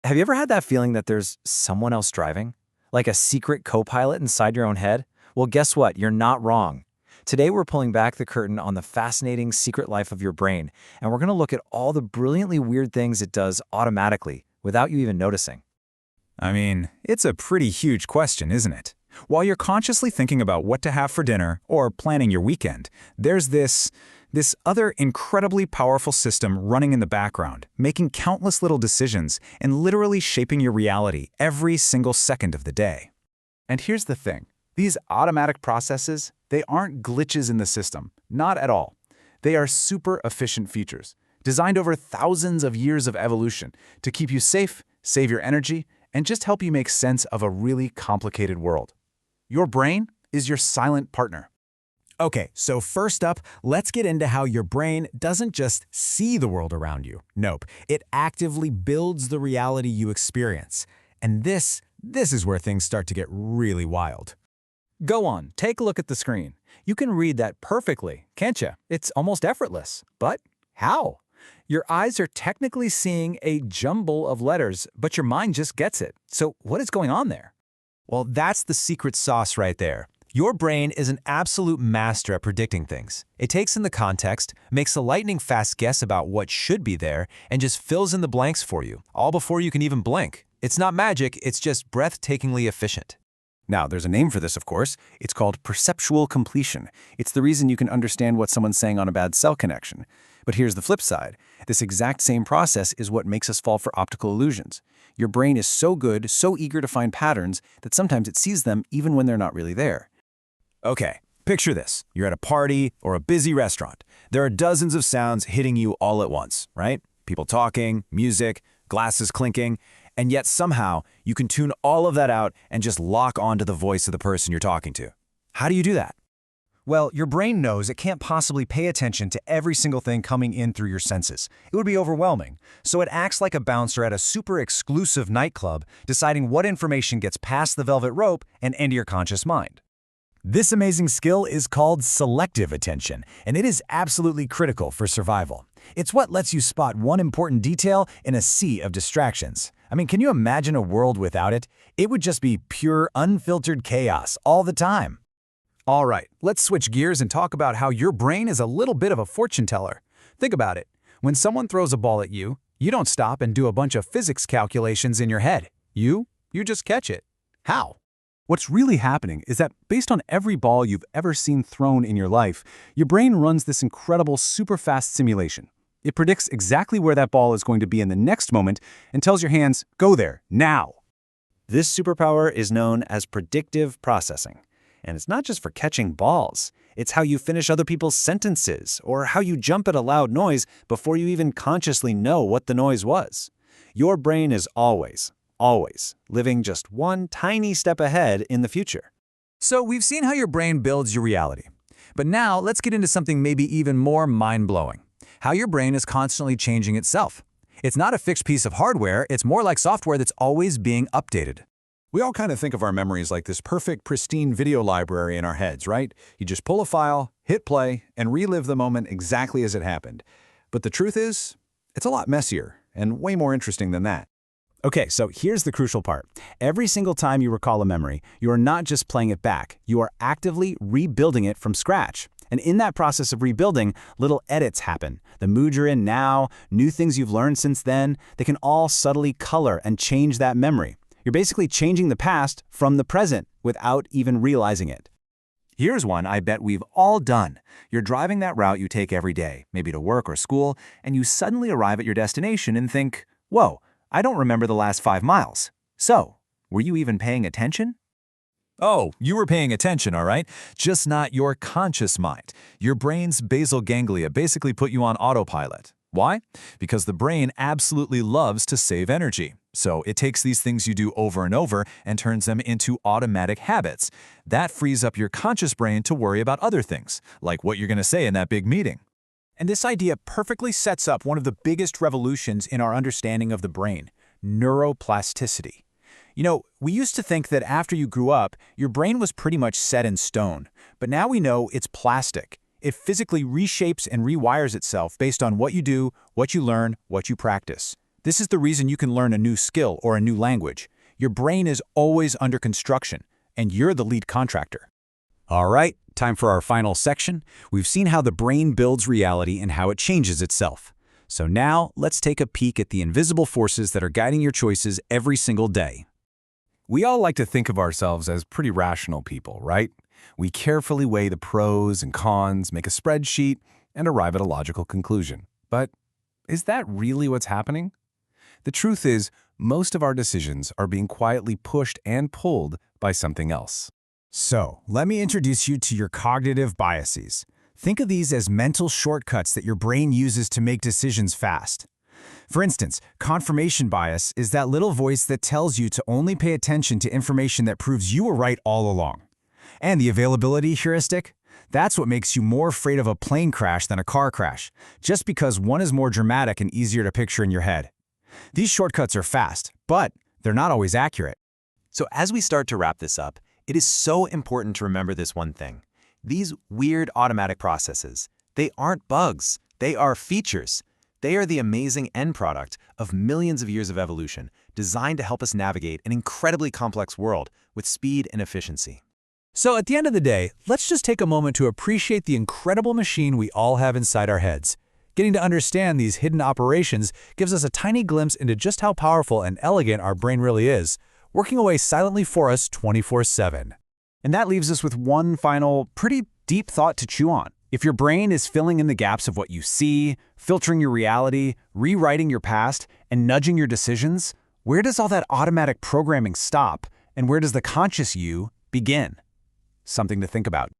Have you ever had that feeling that there's someone else driving? Like a secret co-pilot inside your own head? Well, guess what? You're not wrong. Today, we're pulling back the curtain on the fascinating secret life of your brain, and we're going to look at all the brilliantly weird things it does automatically without you even noticing. I mean, it's a pretty huge question, isn't it? While you're consciously thinking about what to have for dinner or planning your weekend, there's this other incredibly powerful system running in the background, making countless little decisions and literally shaping your reality every single second of the day. And here's the thing. These automatic processes, they aren't glitches in the system. Not at all. They are super efficient features, designed over thousands of years of evolution to keep you safe, save your energy, and just help you make sense of a really complicated world. Your brain is your silent partner. Okay, so first up, let's get into how your brain doesn't just see the world around you. Nope, it actively builds the reality you experience. And this is where things start to get really wild. Go on, take a look at the screen. You can read that perfectly, can't you? It's almost effortless. But how? Your eyes are technically seeing a jumble of letters, but your mind just gets it. So what is going on there? Well, that's the secret sauce right there. Your brain is an absolute master at predicting things. It takes in the context, makes a lightning-fast guess about what should be there, and just fills in the blanks for you, all before you can even blink. It's not magic, it's just breathtakingly efficient. Now, there's a name for this, of course. It's called perceptual completion. It's the reason you can understand what someone's saying on a bad cell connection. But here's the flip side. This exact same process is what makes us fall for optical illusions. Your brain is so good, so eager to find patterns, that sometimes it sees them even when they're not really there. Okay, picture this. You're at a party or a busy restaurant. There are dozens of sounds hitting you all at once, right? People talking, music, glasses clinking, and yet somehow you can tune all of that out and just lock onto the voice of the person you're talking to. How do you do that? Well, your brain knows it can't possibly pay attention to every single thing coming in through your senses. It would be overwhelming. So it acts like a bouncer at a super exclusive nightclub, deciding what information gets past the velvet rope and into your conscious mind. This amazing skill is called selective attention, and it is absolutely critical for survival. It's what lets you spot one important detail in a sea of distractions. I mean, can you imagine a world without it? It would just be pure, unfiltered chaos all the time. All right, let's switch gears and talk about how your brain is a little bit of a fortune teller. Think about it. When someone throws a ball at you, you don't stop and do a bunch of physics calculations in your head. You just catch it. How? What's really happening is that based on every ball you've ever seen thrown in your life, your brain runs this incredible super fast simulation. It predicts exactly where that ball is going to be in the next moment and tells your hands, go there, now. This superpower is known as predictive processing. And it's not just for catching balls. It's how you finish other people's sentences or how you jump at a loud noise before you even consciously know what the noise was. Your brain is always living just one tiny step ahead in the future. So we've seen how your brain builds your reality. But now let's get into something maybe even more mind-blowing. How your brain is constantly changing itself. It's not a fixed piece of hardware, it's more like software that's always being updated. We all kind of think of our memories like this perfect, pristine video library in our heads, right? You just pull a file, hit play, and relive the moment exactly as it happened. But the truth is, it's a lot messier and way more interesting than that. Okay, so here's the crucial part. Every single time you recall a memory, you are not just playing it back, you are actively rebuilding it from scratch. And in that process of rebuilding, little edits happen. The mood you're in now, new things you've learned since then, they can all subtly color and change that memory. You're basically changing the past from the present without even realizing it. Here's one I bet we've all done. You're driving that route you take every day, maybe to work or school, and you suddenly arrive at your destination and think, whoa, I don't remember the last 5 miles. So, were you even paying attention? Oh, you were paying attention, all right? Just not your conscious mind. Your brain's basal ganglia basically put you on autopilot. Why? Because the brain absolutely loves to save energy. So it takes these things you do over and over and turns them into automatic habits. That frees up your conscious brain to worry about other things, like what you're going to say in that big meeting. And this idea perfectly sets up one of the biggest revolutions in our understanding of the brain, neuroplasticity. You know, we used to think that after you grew up, your brain was pretty much set in stone. But now we know it's plastic. It physically reshapes and rewires itself based on what you do, what you learn, what you practice. This is the reason you can learn a new skill or a new language. Your brain is always under construction, and you're the lead contractor. All right, time for our final section. We've seen how the brain builds reality and how it changes itself. So now, let's take a peek at the invisible forces that are guiding your choices every single day. We all like to think of ourselves as pretty rational people, right? We carefully weigh the pros and cons, make a spreadsheet, and arrive at a logical conclusion. But is that really what's happening? The truth is, most of our decisions are being quietly pushed and pulled by something else. So, let me introduce you to your cognitive biases. Think of these as mental shortcuts that your brain uses to make decisions fast. For instance, confirmation bias is that little voice that tells you to only pay attention to information that proves you were right all along. And the availability heuristic? That's what makes you more afraid of a plane crash than a car crash, just because one is more dramatic and easier to picture in your head. These shortcuts are fast, but they're not always accurate. So as we start to wrap this up, it is so important to remember this one thing. These weird automatic processes, they aren't bugs, they are features. They are the amazing end product of millions of years of evolution, designed to help us navigate an incredibly complex world with speed and efficiency. So at the end of the day, let's just take a moment to appreciate the incredible machine we all have inside our heads. Getting to understand these hidden operations gives us a tiny glimpse into just how powerful and elegant our brain really is, working away silently for us 24/7. And that leaves us with one final, pretty deep thought to chew on. If your brain is filling in the gaps of what you see, filtering your reality, rewriting your past, and nudging your decisions, where does all that automatic programming stop, and where does the conscious you begin? Something to think about.